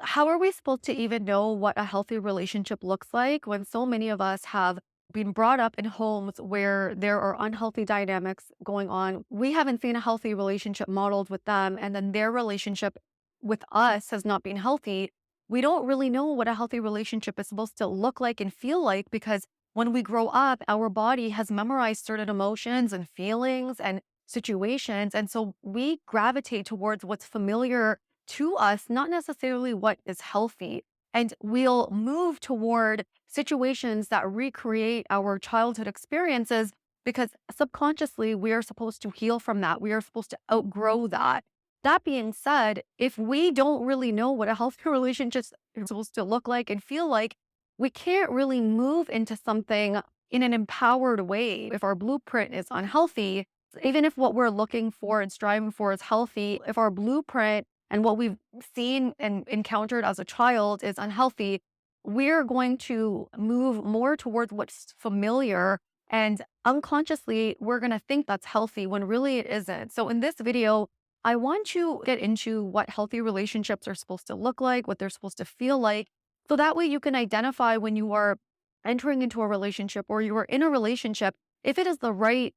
How are we supposed to even know what a healthy relationship looks like when so many of us have been brought up in homes where there are unhealthy dynamics going on? We haven't seen a healthy relationship modeled with them, and then their relationship with us has not been healthy. We don't really know what a healthy relationship is supposed to look like and feel like because when we grow up, our body has memorized certain emotions and feelings and situations. And so we gravitate towards what's familiar to us, not necessarily what is healthy. And we'll move toward situations that recreate our childhood experiences because subconsciously we are supposed to heal from that. We are supposed to outgrow that. That being said, if we don't really know what a healthy relationship is supposed to look like and feel like, we can't really move into something in an empowered way. If our blueprint is unhealthy, even if what we're looking for and striving for is healthy, if our blueprint and what we've seen and encountered as a child is unhealthy, we're going to move more towards what's familiar. And unconsciously, we're going to think that's healthy when really it isn't. So, in this video, I want to get into what healthy relationships are supposed to look like, what they're supposed to feel like. So that way you can identify when you are entering into a relationship or you are in a relationship if it is the right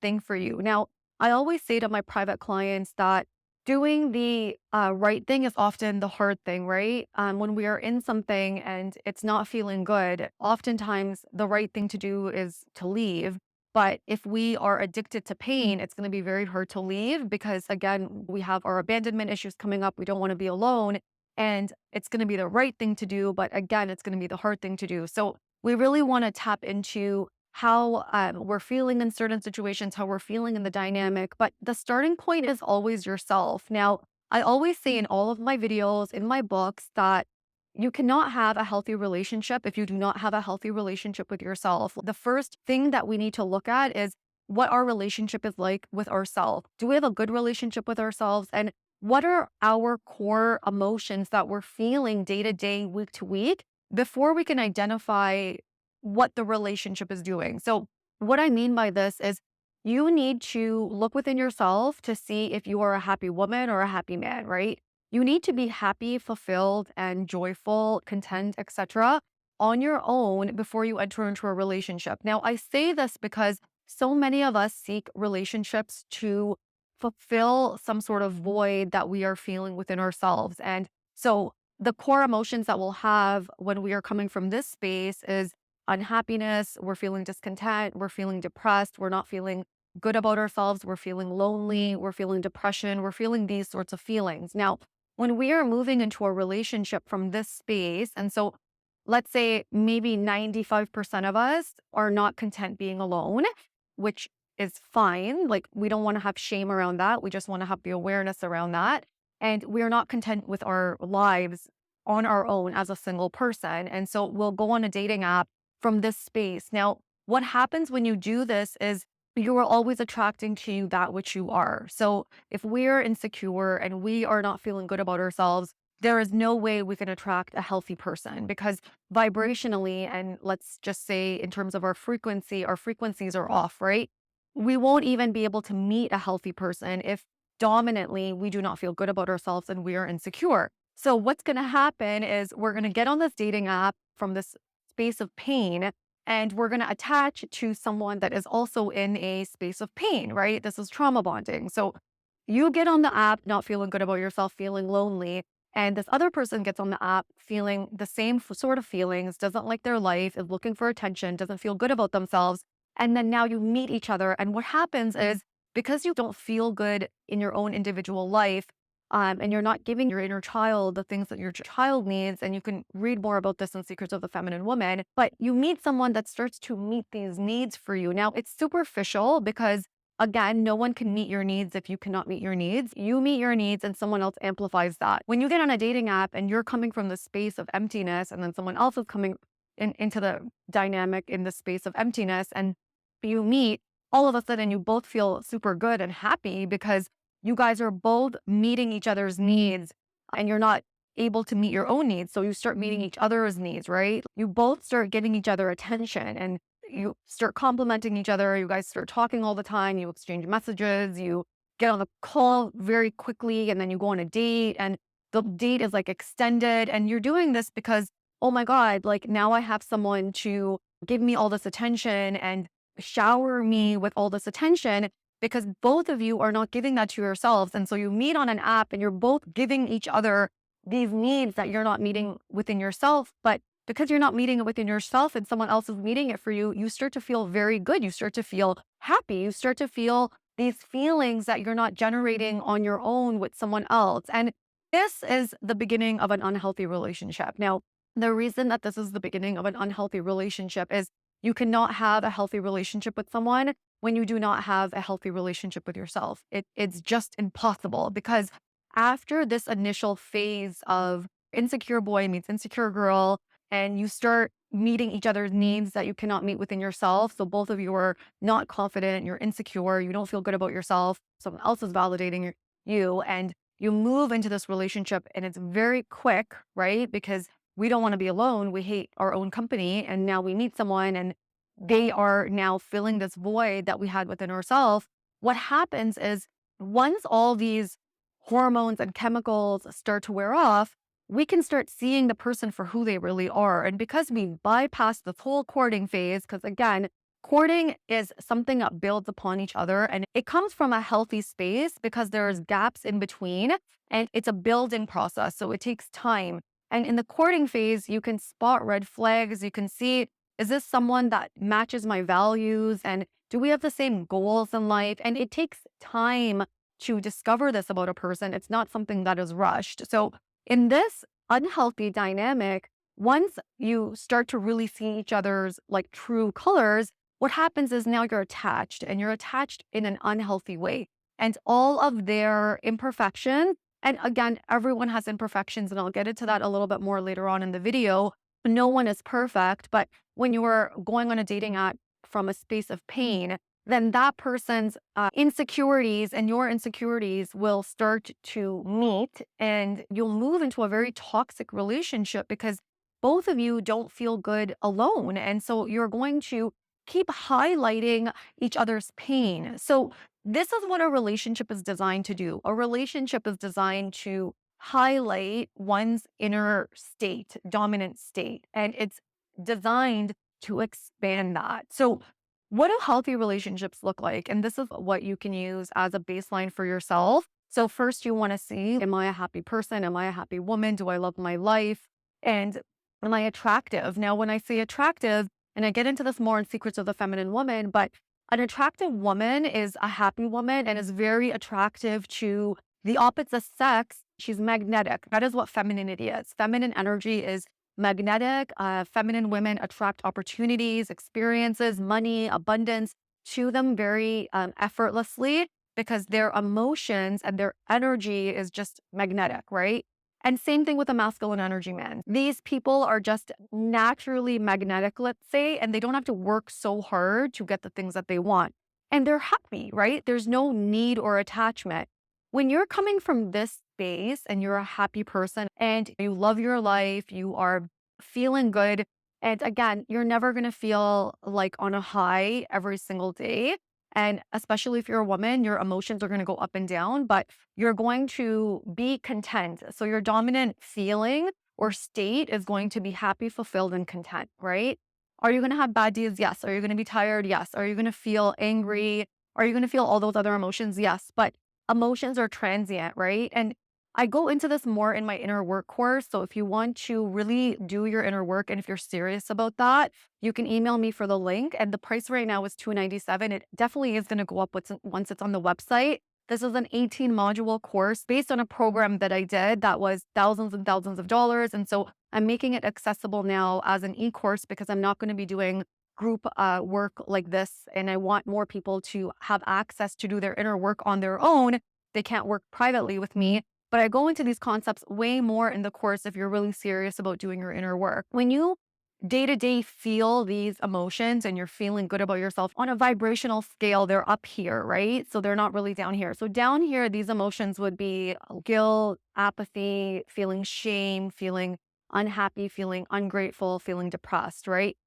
thing for you. Now, I always say to my private clients that doing the right thing is often the hard thing, right? When we are in something and it's not feeling good, oftentimes the right thing to do is to leave. But if we are addicted to pain, it's going to be very hard to leave because, again, we have our abandonment issues coming up. We don't want to be alone. And it's going to be the right thing to do. But again, it's going to be the hard thing to do. So we really want to tap into how we're feeling in certain situations, how we're feeling in the dynamic. But the starting point is always yourself. Now, I always say in all of my videos, in my books, that you cannot have a healthy relationship if you do not have a healthy relationship with yourself. The first thing that we need to look at is what our relationship is like with ourselves. Do we have a good relationship with ourselves? And what are our core emotions that we're feeling day to day, week to week, before we can identify what the relationship is doing? So, what I mean by this is you need to look within yourself to see if you are a happy woman or a happy man, right? You need to be happy, fulfilled, and joyful, content, etc. on your own before you enter into a relationship. Now, I say this because so many of us seek relationships to fulfill some sort of void that we are feeling within ourselves. And so the core emotions that we'll have when we are coming from this space is unhappiness, we're feeling discontent, we're feeling depressed, we're not feeling good about ourselves, we're feeling lonely, we're feeling depression, we're feeling these sorts of feelings. Now, when we are moving into a relationship from this space, and so let's say maybe 95% of us are not content being alone, which is fine. Like, we don't want to have shame around that. We just want to have the awareness around that. And we're not content with our lives on our own as a single person. And so we'll go on a dating app from this space. Now, what happens when you do this is you are always attracting to you that which you are. So if we're insecure and we are not feeling good about ourselves, there is no way we can attract a healthy person because vibrationally, and let's just say in terms of our frequencies are off, right? We won't even be able to meet a healthy person if dominantly we do not feel good about ourselves and we are insecure. So what's going to happen is we're going to get on this dating app from this space of pain and we're going to attach to someone that is also in a space of pain, right? This is trauma bonding. So you get on the app not feeling good about yourself, feeling lonely, and this other person gets on the app feeling the same sort of feelings, doesn't like their life, is looking for attention, doesn't feel good about themselves. And then now you meet each other. And what happens is because you don't feel good in your own individual life, and you're not giving your inner child the things that your child needs, and you can read more about this in Secrets of the Feminine Woman, but you meet someone that starts to meet these needs for you. Now, it's superficial because again, no one can meet your needs if you cannot meet your needs. You meet your needs and someone else amplifies that. When you get on a dating app and you're coming from the space of emptiness and then someone else is coming into the dynamic in the space of emptiness and you meet, all of a sudden you both feel super good and happy because you guys are both meeting each other's needs and you're not able to meet your own needs. So you start meeting each other's needs, right? You both start getting each other attention and you start complimenting each other. You guys start talking all the time. You exchange messages. You get on the call very quickly and then you go on a date. And the date is like extended, and you're doing this because, oh my God, like now I have someone to give me all this attention and shower me with all this attention, because both of you are not giving that to yourselves. And so you meet on an app and you're both giving each other these needs that you're not meeting within yourself. But because you're not meeting it within yourself and someone else is meeting it for you, you start to feel very good. You start to feel happy. You start to feel these feelings that you're not generating on your own with someone else. And this is the beginning of an unhealthy relationship. Now, the reason that this is the beginning of an unhealthy relationship is you cannot have a healthy relationship with someone when you do not have a healthy relationship with yourself. It's just impossible, because after this initial phase of insecure boy meets insecure girl, and you start meeting each other's needs that you cannot meet within yourself. So both of you are not confident, you're insecure, you don't feel good about yourself, someone else is validating you, and you move into this relationship and it's very quick, right? Because we don't want to be alone. We hate our own company. And now we meet someone and they are now filling this void that we had within ourselves. What happens is, once all these hormones and chemicals start to wear off, we can start seeing the person for who they really are. And because we bypass this whole courting phase, because again, courting is something that builds upon each other and it comes from a healthy space because there's gaps in between and it's a building process. So it takes time. And in the courting phase, you can spot red flags. You can see, is this someone that matches my values? And do we have the same goals in life? And it takes time to discover this about a person. It's not something that is rushed. So in this unhealthy dynamic, once you start to really see each other's like true colors, what happens is now you're attached, and you're attached in an unhealthy way. And all of their imperfections, and again, everyone has imperfections, and I'll get into that a little bit more later on in the video. No one is perfect, but when you are going on a dating app from a space of pain, then that person's insecurities and your insecurities will start to meet, and you'll move into a very toxic relationship because both of you don't feel good alone. And so you're going to keep highlighting each other's pain. So this is what a relationship is designed to do. A relationship is designed to highlight one's inner state, dominant state, and it's designed to expand that. So what do healthy relationships look like? And this is what you can use as a baseline for yourself. So first you want to see, am I a happy person? Am I a happy woman? Do I love my life? And am I attractive? Now, when I say attractive, and I get into this more in Secrets of the Feminine Woman, but an attractive woman is a happy woman and is very attractive to the opposite sex. She's magnetic. That is what femininity is. Feminine energy is magnetic. Feminine women attract opportunities, experiences, money, abundance to them very effortlessly, because their emotions and their energy is just magnetic, right? And same thing with a masculine energy man. These people are just naturally magnetic, let's say, and they don't have to work so hard to get the things that they want. And they're happy, right? There's no need or attachment. When you're coming from this space and you're a happy person and you love your life, you are feeling good. And again, you're never going to feel like on a high every single day. And especially if you're a woman, your emotions are going to go up and down, but you're going to be content. So your dominant feeling or state is going to be happy, fulfilled, and content, right? Are you going to have bad days? Yes. Are you going to be tired? Yes. Are you going to feel angry? Are you going to feel all those other emotions? Yes. But emotions are transient, right? And I go into this more in my inner work course. So if you want to really do your inner work and if you're serious about that, you can email me for the link. And the price right now is $297. It definitely is going to go up once it's on the website. This is an 18 module course based on a program that I did that was thousands and thousands of dollars. And so I'm making it accessible now as an e-course because I'm not going to be doing group work like this. And I want more people to have access to do their inner work on their own. They can't work privately with me. But I go into these concepts way more in the course if you're really serious about doing your inner work. When you day to day feel these emotions and you're feeling good about yourself on a vibrational scale, they're up here, right? So they're not really down here. So down here, these emotions would be guilt, apathy, feeling shame, feeling unhappy, feeling ungrateful, feeling depressed, right?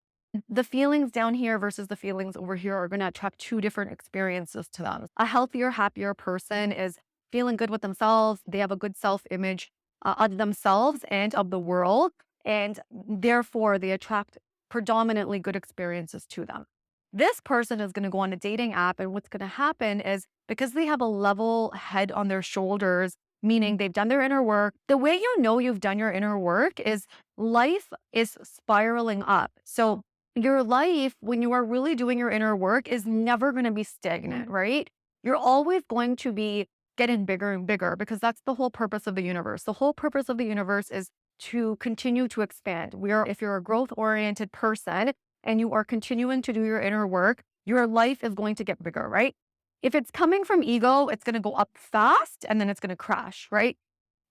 The feelings down here versus the feelings over here are going to attract two different experiences to them. A healthier, happier person is feeling good with themselves. They have a good self image. of themselves and of the world. And therefore, they attract predominantly good experiences to them. This person is going to go on a dating app, and what's going to happen is because they have a level head on their shoulders, meaning they've done their inner work. The way you know you've done your inner work is life is spiraling up. So, your life, when you are really doing your inner work, is never going to be stagnant, right? You're always going to be getting bigger and bigger because that's the whole purpose of the universe. The whole purpose of the universe is to continue to expand. If you're a growth oriented person and you are continuing to do your inner work, your life is going to get bigger, right? If it's coming from ego, it's going to go up fast and then it's going to crash, right?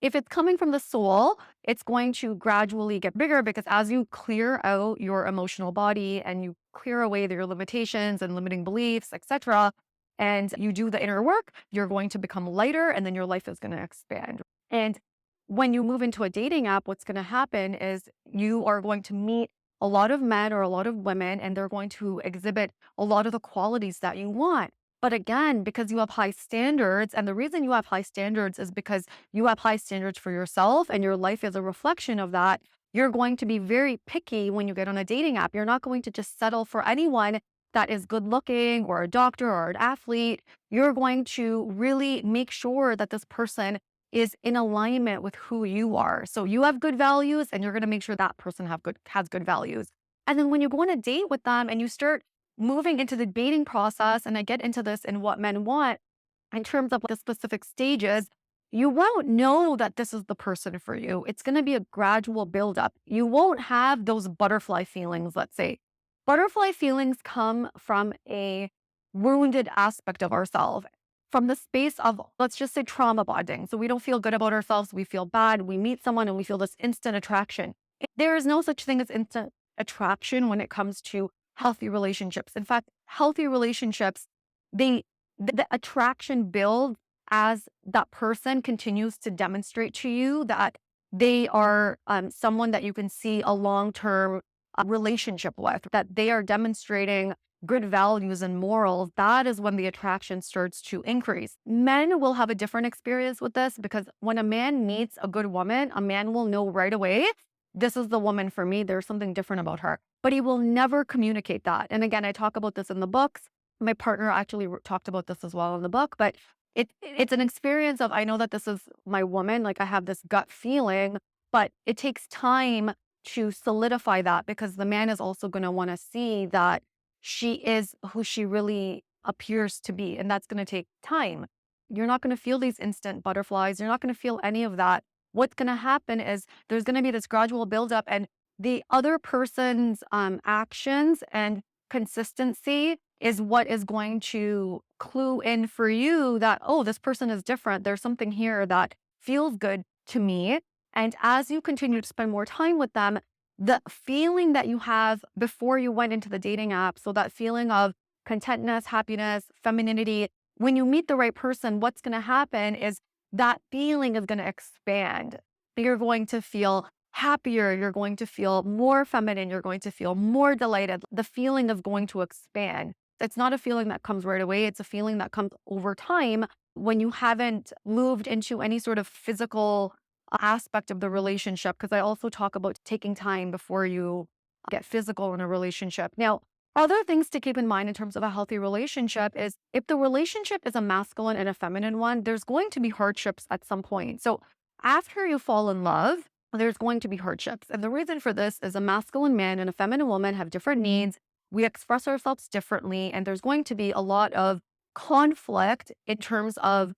If it's coming from the soul, it's going to gradually get bigger because as you clear out your emotional body and you clear away your limitations and limiting beliefs, etc., and you do the inner work, you're going to become lighter and then your life is going to expand. And when you move into a dating app, what's going to happen is you are going to meet a lot of men or a lot of women, and they're going to exhibit a lot of the qualities that you want. But again, because you have high standards, and the reason you have high standards is because you have high standards for yourself and your life is a reflection of that. You're going to be very picky when you get on a dating app. You're not going to just settle for anyone that is good looking or a doctor or an athlete. You're going to really make sure that this person is in alignment with who you are. So you have good values and you're going to make sure that person has good values. And then when you go on a date with them and you start moving into the dating process, and I get into this in what men want in terms of the specific stages, you won't know that this is the person for you. It's going to be a gradual buildup. You won't have those butterfly feelings, let's say. Butterfly feelings come from a wounded aspect of ourselves, from the space of, let's just say, trauma bonding. So we don't feel good about ourselves. We feel bad. We meet someone and we feel this instant attraction. There is no such thing as instant attraction when it comes to healthy relationships. In fact, healthy relationships, the attraction builds as that person continues to demonstrate to you that they are someone that you can see a long-term relationship with, that they are demonstrating good values and morals. That is when the attraction starts to increase. Men will have a different experience with this because when a man meets a good woman, a man will know right away, this is the woman for me. There's something different about her, but he will never communicate that. And again, I talk about this in the books. My partner actually talked about this as well in the book, but it's an experience of, I know that this is my woman. Like I have this gut feeling, but it takes time to solidify that because the man is also going to want to see that she is who she really appears to be. And that's going to take time. You're not going to feel these instant butterflies. You're not going to feel any of that. What's going to happen is there's going to be this gradual buildup, and the other person's actions and consistency is what is going to clue in for you that, oh, this person is different. There's something here that feels good to me. And as you continue to spend more time with them, the feeling that you have before you went into the dating app, so that feeling of contentness, happiness, femininity, when you meet the right person, what's going to happen is that feeling is going to expand. You're going to feel happier. You're going to feel more feminine. You're going to feel more delighted. The feeling is going to expand. It's not a feeling that comes right away. It's a feeling that comes over time when you haven't moved into any sort of physical aspect of the relationship. Because I also talk about taking time before you get physical in a relationship. Now, other things to keep in mind in terms of a healthy relationship is if the relationship is a masculine and a feminine one, there's going to be hardships at some point. So after you fall in love, there's going to be hardships. And the reason for this is a masculine man and a feminine woman have different needs. We express ourselves differently, and there's going to be a lot of conflict in terms of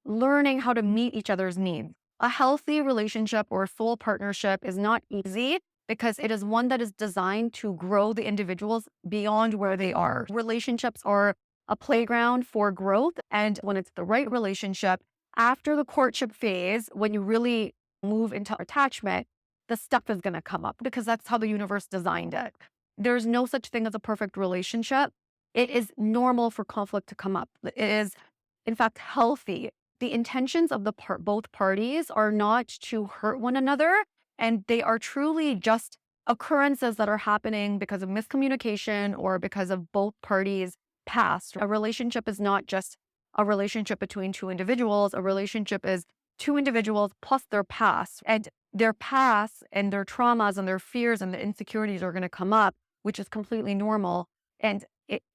learning how to meet each other's needs. A healthy relationship or soul partnership is not easy because it is one that is designed to grow the individuals beyond where they are. Relationships are a playground for growth. And when it's the right relationship, after the courtship phase, when you really move into attachment, the stuff is going to come up because that's how the universe designed it. There's no such thing as a perfect relationship. It is normal for conflict to come up. It is, in fact, healthy. The intentions of both parties are not to hurt one another, and they are truly just occurrences that are happening because of miscommunication or because of both parties' past. A relationship is not just a relationship between two individuals. A relationship is two individuals plus their past. And their past and their traumas and their fears and the insecurities are going to come up, which is completely normal. And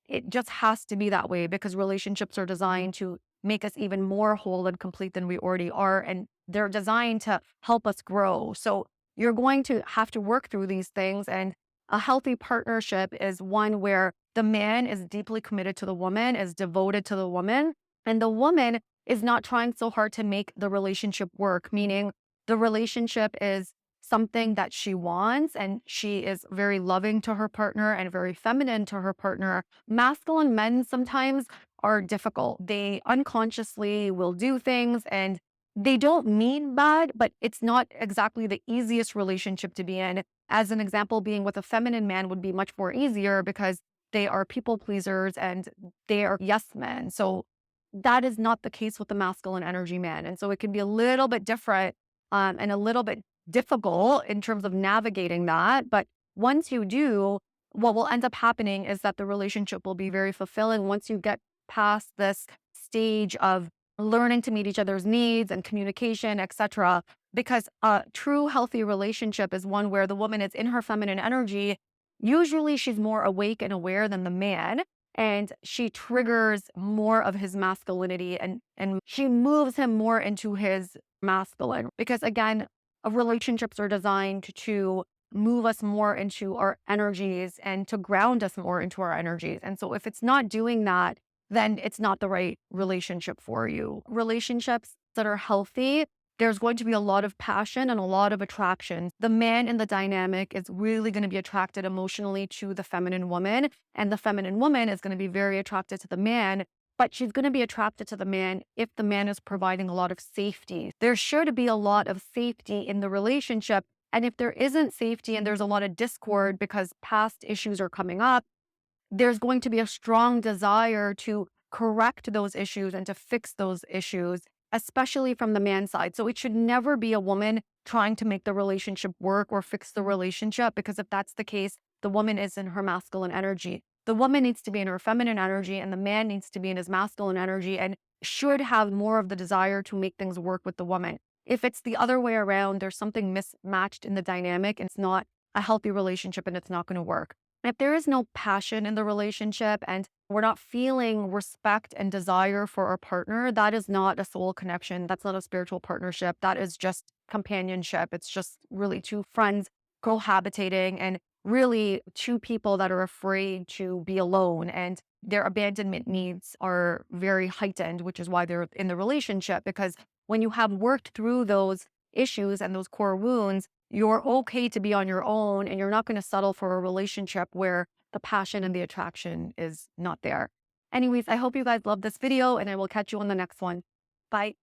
it just has to be that way because relationships are designed to make us even more whole and complete than we already are. And they're designed to help us grow. So you're going to have to work through these things. And a healthy partnership is one where the man is deeply committed to the woman, is devoted to the woman, and the woman is not trying so hard to make the relationship work, meaning the relationship is something that she wants and she is very loving to her partner and very feminine to her partner. Masculine men sometimes are difficult. They unconsciously will do things and they don't mean bad, but it's not exactly the easiest relationship to be in. As an example, being with a feminine man would be much more easier because they are people pleasers and they are yes men. So that is not the case with the masculine energy man. And so it can be a little bit different and a little bit difficult in terms of navigating that. But once you do, what will end up happening is that the relationship will be very fulfilling once you get past this stage of learning to meet each other's needs and communication, etc. Because a true healthy relationship is one where the woman is in her feminine energy. Usually she's more awake and aware than the man. And she triggers more of his masculinity and she moves him more into his masculine. Because again, relationships are designed to move us more into our energies and to ground us more into our energies. And so if it's not doing that, then it's not the right relationship for you. Relationships that are healthy, there's going to be a lot of passion and a lot of attraction. The man in the dynamic is really going to be attracted emotionally to the feminine woman, and the feminine woman is going to be very attracted to the man. But she's going to be attracted to the man if the man is providing a lot of safety. There's sure to be a lot of safety in the relationship. And if there isn't safety and there's a lot of discord because past issues are coming up, there's going to be a strong desire to correct those issues and to fix those issues, especially from the man's side. So it should never be a woman trying to make the relationship work or fix the relationship, because if that's the case, the woman is in her masculine energy. The woman needs to be in her feminine energy and the man needs to be in his masculine energy and should have more of the desire to make things work with the woman. If it's the other way around, there's something mismatched in the dynamic and it's not a healthy relationship and it's not going to work. If there is no passion in the relationship and we're not feeling respect and desire for our partner, that is not a soul connection. That's not a spiritual partnership. That is just companionship. It's just really two friends cohabitating and really two people that are afraid to be alone and their abandonment needs are very heightened, which is why they're in the relationship. Because when you have worked through those issues and those core wounds, you're okay to be on your own and you're not going to settle for a relationship where the passion and the attraction is not there. Anyways, I hope you guys love this video and I will catch you on the next one. Bye.